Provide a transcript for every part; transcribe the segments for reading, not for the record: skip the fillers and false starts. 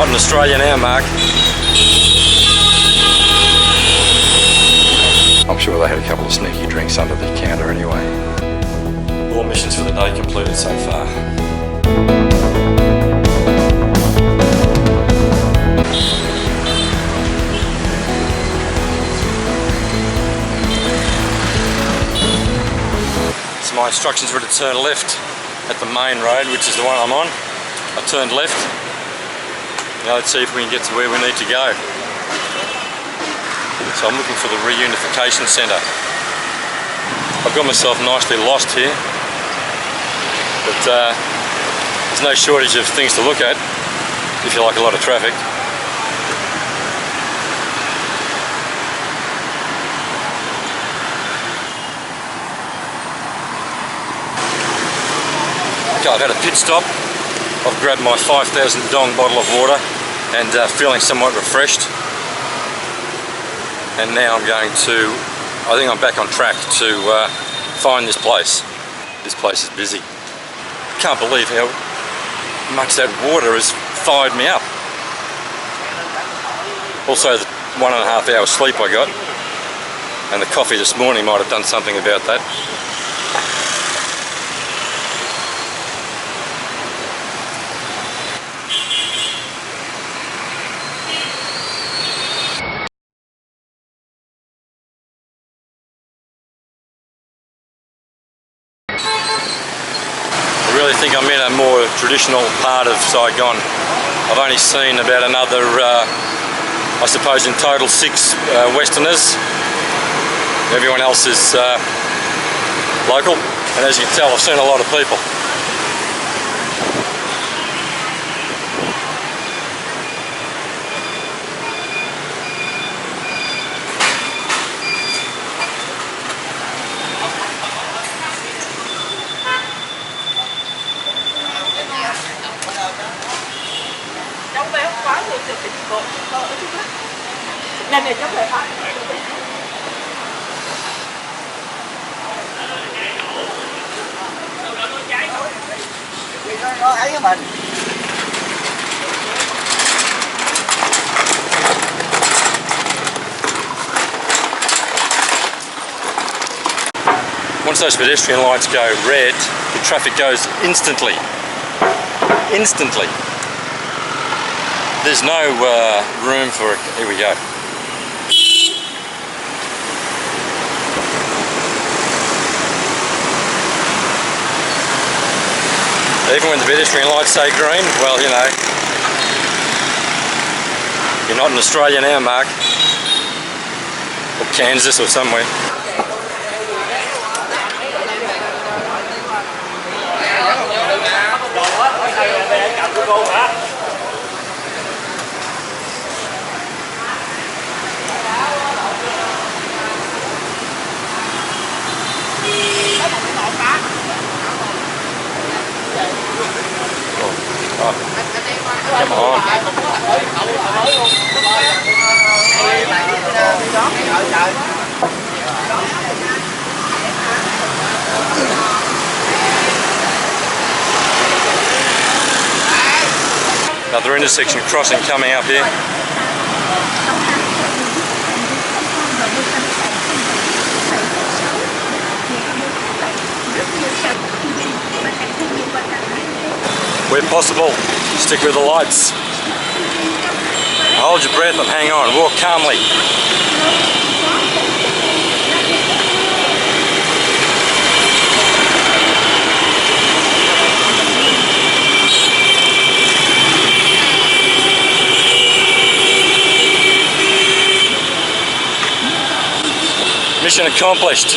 Not an Australia now, Mark. I'm sure they had a couple of sneaky drinks under the counter anyway. All missions for the day completed so far. So my instructions were to turn left at the main road, which is the one I'm on. I turned left. Now let's see if we can get to where we need to go. So I'm looking for the Reunification Centre. I've got myself nicely lost here, but there's no shortage of things to look at if you like a lot of traffic. Okay, I've had a pit stop. I've grabbed my 5,000 dong bottle of water and feeling somewhat refreshed. And now I'm going to, I think I'm back on track to find this place. This place is busy. Can't believe how much that water has fired me up. Also the 1.5 hour sleep I got, and the coffee this morning might have done something about that. I really think I'm in a more traditional part of Saigon. I've only seen about another, I suppose in total 6 Westerners. Everyone else is local, and as you can tell I've seen a lot of people. Once those pedestrian lights go red, the traffic goes instantly. Instantly. There's no room for it. Here we go. Even when the pedestrian lights say green, well, you know, you're not in Australia now, Mark, or Kansas or somewhere. Come on. Another intersection crossing coming up here. Where possible, stick with the lights. Hold your breath and hang on. Walk calmly. Mission accomplished.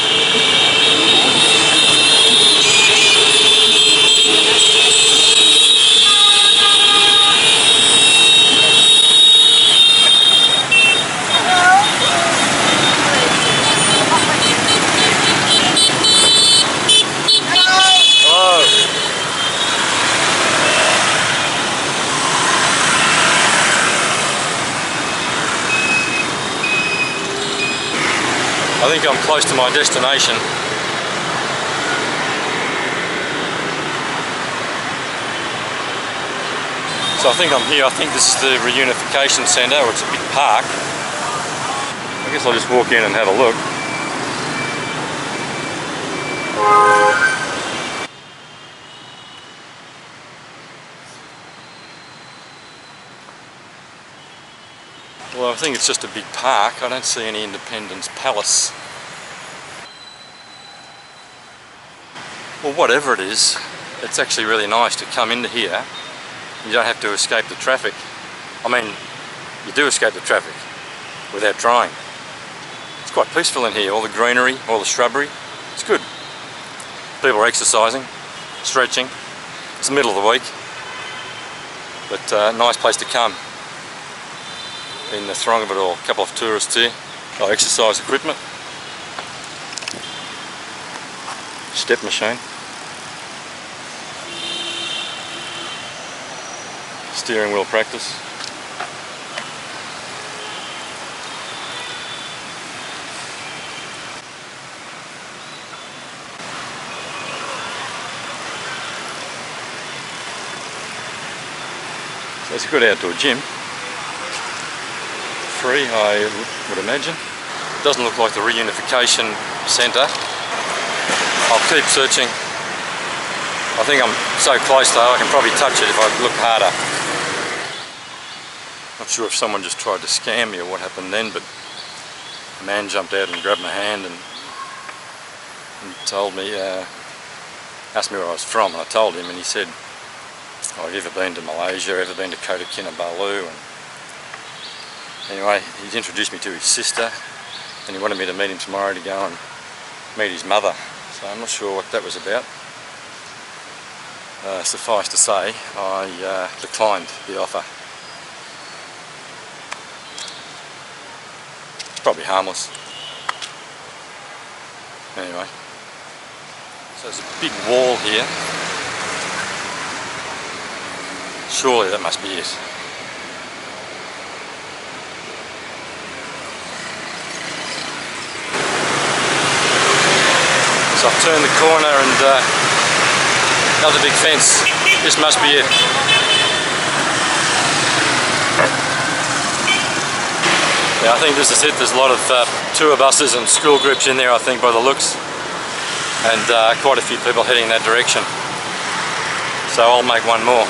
I think I'm close to my destination. So I think I'm here. I think this is the Reunification Centre, or it's a big park. I guess I'll just walk in and have a look. Well, I think it's just a big park. I don't see any Independence Palace. Well, whatever it is, it's actually really nice to come into here. You don't have to escape the traffic. I mean, you do escape the traffic without trying. It's quite peaceful in here, all the greenery, all the shrubbery. It's good. People are exercising, stretching. It's the middle of the week, but nice place to come. In the throng of it all, a couple of tourists here. Oh, exercise equipment. Step machine. Steering wheel practice. So it's a good outdoor gym. Free, I would imagine. Doesn't look like the Reunification Centre. I'll keep searching. I think I'm so close though, I can probably touch it if I look harder. Not sure if someone just tried to scam me or what happened then, but a man jumped out and grabbed my hand and told me, asked me where I was from, and I told him, and he said, oh, have you ever been to Malaysia, ever been to Kota Kinabalu? And anyway, he's introduced me to his sister, and he wanted me to meet him tomorrow to go and meet his mother. So I'm not sure what that was about. Suffice to say, I declined the offer. It's probably harmless. Anyway, so there's a big wall here. Surely that must be it. So I've turned the corner and another big fence. This must be it. Yeah, I think this is it. There's a lot of tour buses and school groups in there, I think, by the looks. And quite a few people heading that direction. So I'll make one more.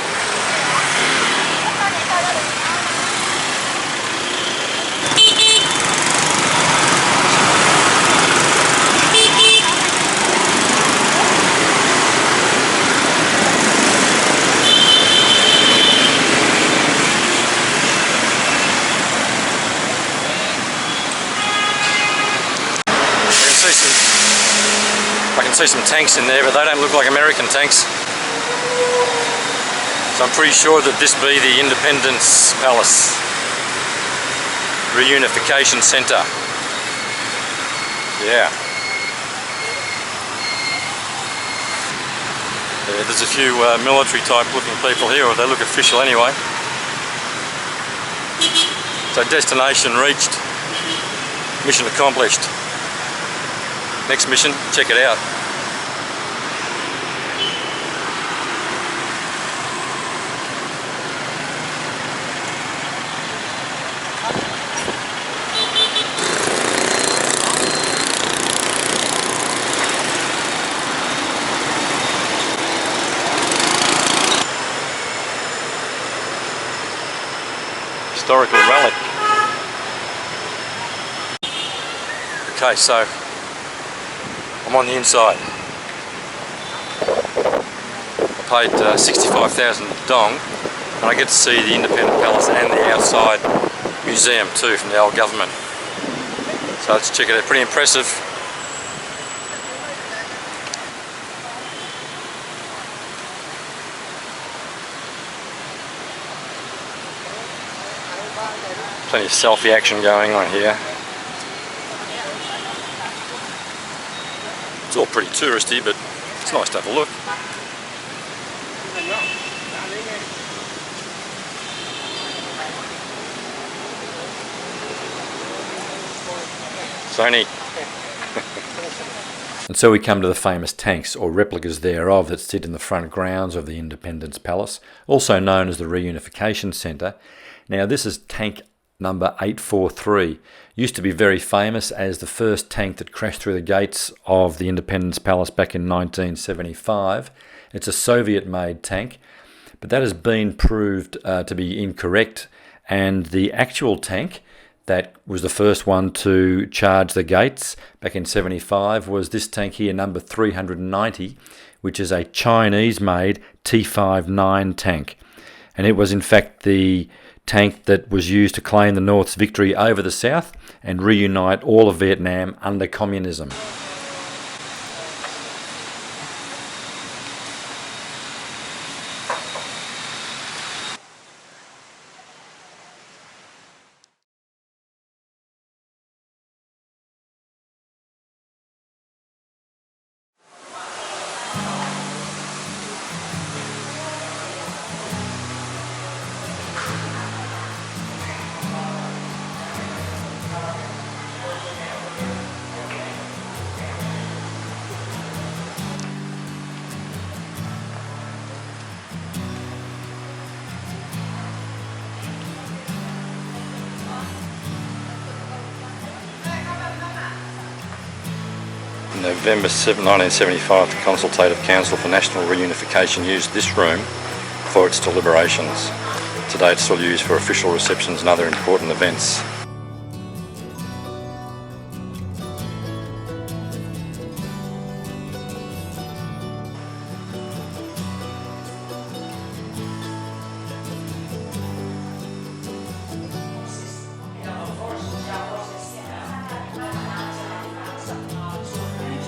I can see some tanks in there, but they don't look like American tanks. So I'm pretty sure that this be the Independence Palace. Reunification Centre. Yeah. There's a few military type looking people here, or they look official anyway. So destination reached. Mission accomplished. Next mission, check it out. Historical relic. Okay, so I'm on the inside. I paid 65,000 dong, and I get to see the Independence Palace and the outside museum too from the old government. So let's check it out. Pretty impressive. Plenty of selfie action going on here. It's all pretty touristy, but it's nice to have a look. Sony. And so we come to the famous tanks, or replicas thereof, that sit in the front grounds of the Independence Palace, also known as the Reunification Centre. Now this is tank number 843. Used to be very famous as the first tank that crashed through the gates of the Independence Palace back in 1975. It's a Soviet-made tank, but that has been proved to be incorrect, and the actual tank that was the first one to charge the gates back in 75 was this tank here, number 390, which is a Chinese-made T-59 tank. And it was in fact the tank that was used to claim the North's victory over the South and reunite all of Vietnam under communism. In November 1975, the Consultative Council for National Reunification used this room for its deliberations. Today it's still used for official receptions and other important events.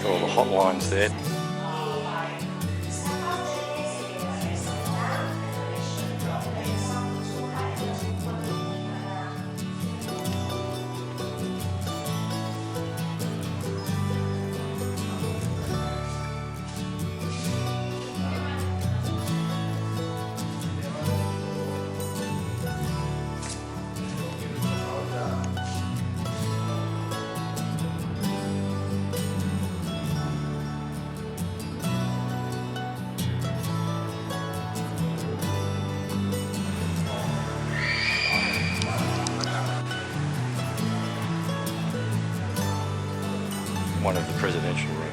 All the hotlines there. One of the presidential rooms.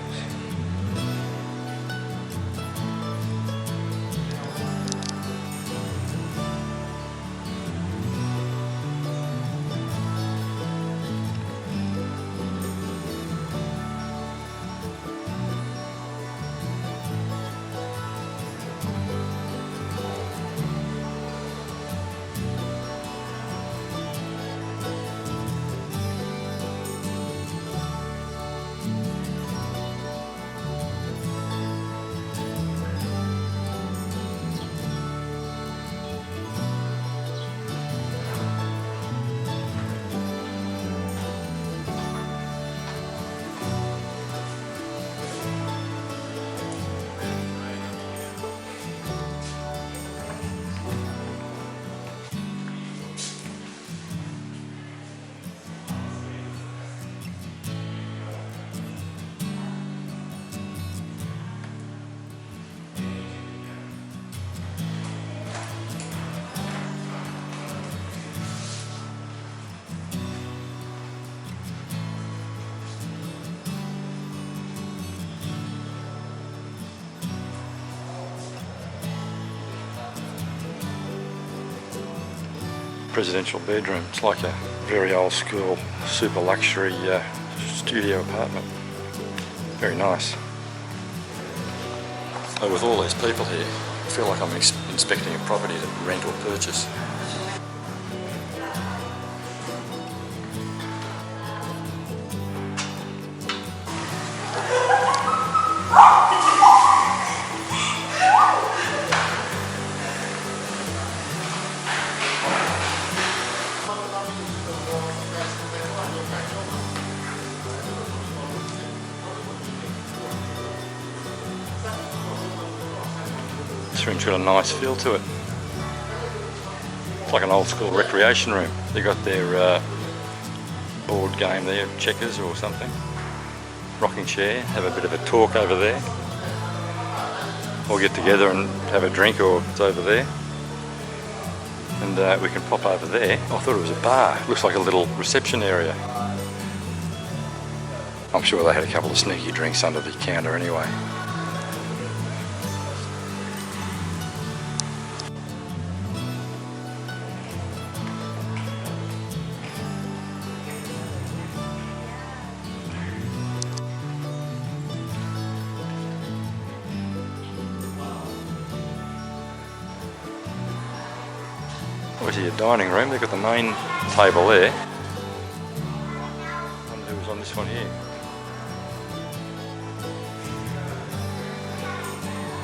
Presidential bedroom. It's like a very old school, super luxury studio apartment. Very nice. So with all these people here, I feel like I'm inspecting a property to rent or purchase. This room's got a nice feel to it. It's like an old school recreation room. They've got their board game there, checkers or something. rocking chair, have a bit of a talk over there. Or get together and have a drink, or it's over there. And we can pop over there. I thought it was a bar. Looks like a little reception area. I'm sure they had a couple of sneaky drinks under the counter anyway. Obviously a dining room, they've got the main table there. I wonder who was on this one here.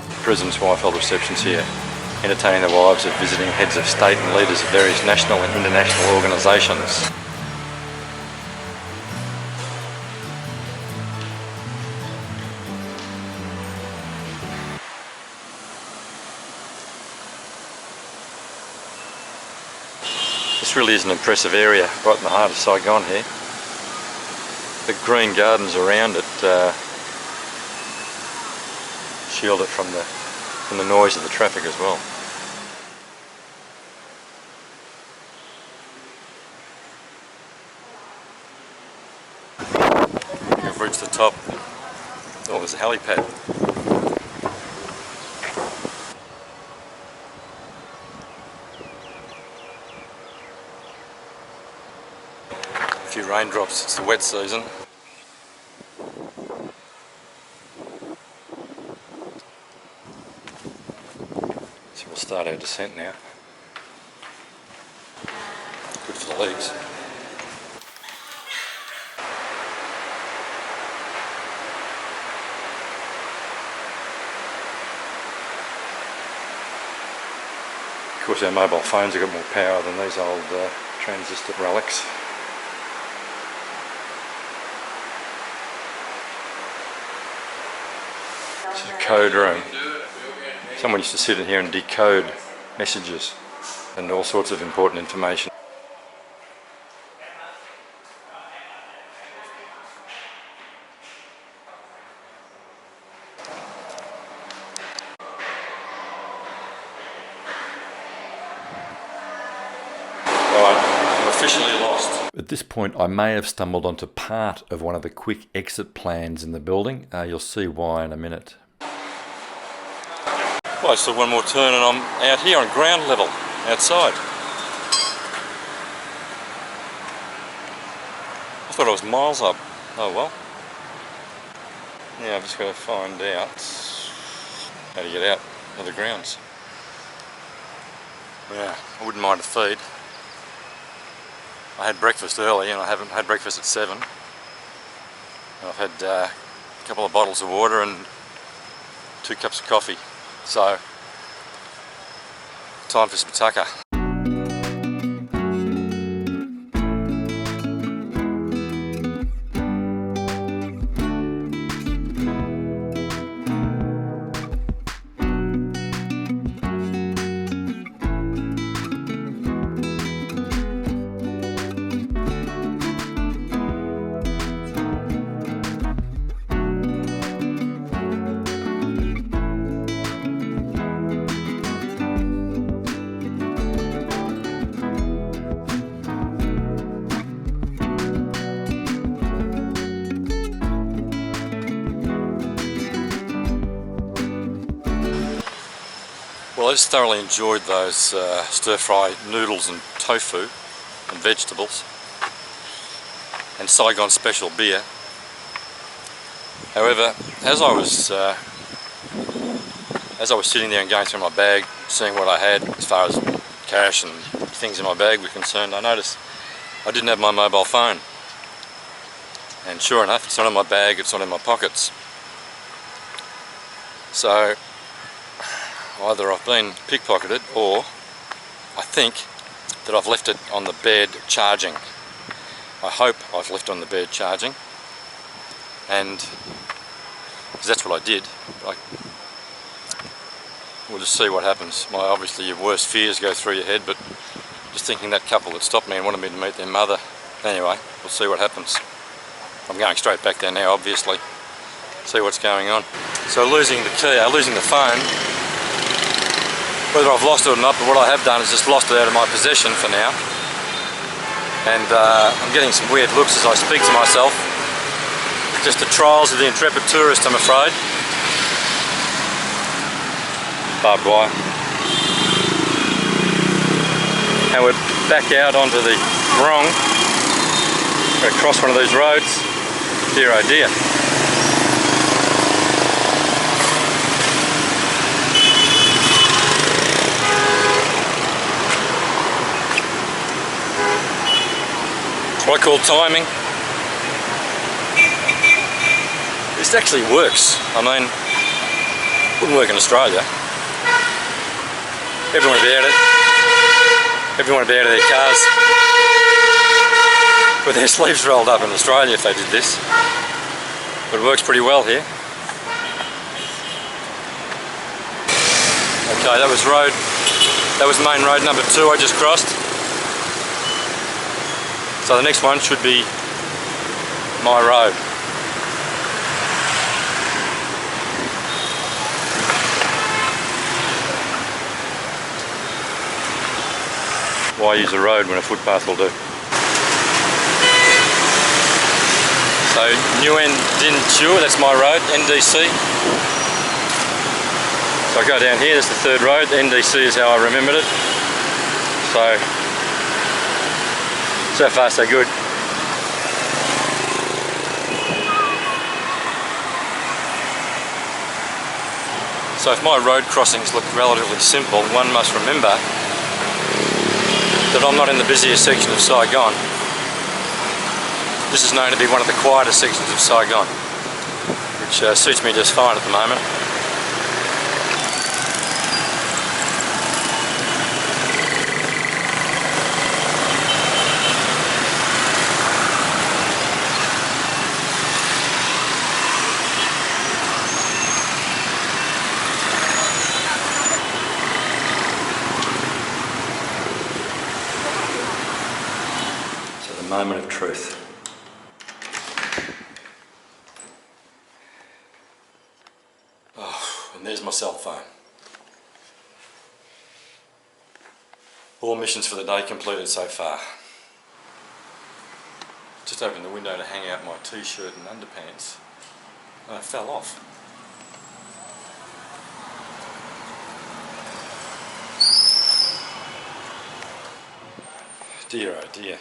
The President's wife held receptions here, entertaining the wives of visiting heads of state and leaders of various national and international organisations. This really is an impressive area, right in the heart of Saigon here. The green gardens around it shield it from the noise of the traffic as well. We've reached the top. Oh, there's a helipad. A few raindrops, it's the wet season. So we'll start our descent now. Good for the legs. Of course our mobile phones have got more power than these old transistor relics. It's a code room. Someone used to sit in here and decode messages and all sorts of important information. I'm officially lost. At this point I may have stumbled onto part of one of the quick exit plans in the building. You'll see why in a minute. Well, just one more turn and I'm out here on ground level, outside. I thought I was miles up. Oh well. Yeah, I've just got to find out how to get out of the grounds. Yeah, I wouldn't mind a feed. I had breakfast early and I haven't had breakfast at 7. I've had a couple of bottles of water and 2 cups of coffee. So, time for some tucker. Well, I just thoroughly enjoyed those stir-fry noodles and tofu and vegetables and Saigon special beer. However, as I was sitting there and going through my bag, seeing what I had as far as cash and things in my bag were concerned, I noticed I didn't have my mobile phone. And sure enough, it's not in my bag, it's not in my pockets. So either I've been pickpocketed or I think that I've left it on the bed charging. I hope I've left it on the bed charging, and because that's what I did. We'll just see what happens. Obviously your worst fears go through your head, but just thinking that couple that stopped me and wanted me to meet their mother. Anyway, we'll see what happens. I'm going straight back there now, obviously. See what's going on. So losing the key, losing the phone, whether I've lost it or not, but what I have done is just lost it out of my possession for now. And I'm getting some weird looks as I speak to myself. Just the trials of the intrepid tourist, I'm afraid. Barbed wire. And we're back out onto the wrong. We're across one of these roads. Dear oh dear. What I call timing. This actually works. I mean, wouldn't work in Australia. Everyone would be out of their cars with their sleeves rolled up in Australia if they did this. But it works pretty well here. Okay, that was main road number 2 I just crossed. So the next one should be my road. Why use a road when a footpath will do? So Nguyen Dinh Chua, that's my road, NDC. So I go down here, that's the 3rd road. NDC is how I remembered it. So far so good. So if my road crossings look relatively simple, one must remember that I'm not in the busiest section of Saigon. This is known to be one of the quietest sections of Saigon, which suits me just fine at the moment. Moment of truth. Oh, and there's my cell phone. All missions for the day completed so far. Just opened the window to hang out my t-shirt and underpants. And it fell off. Dear oh dear.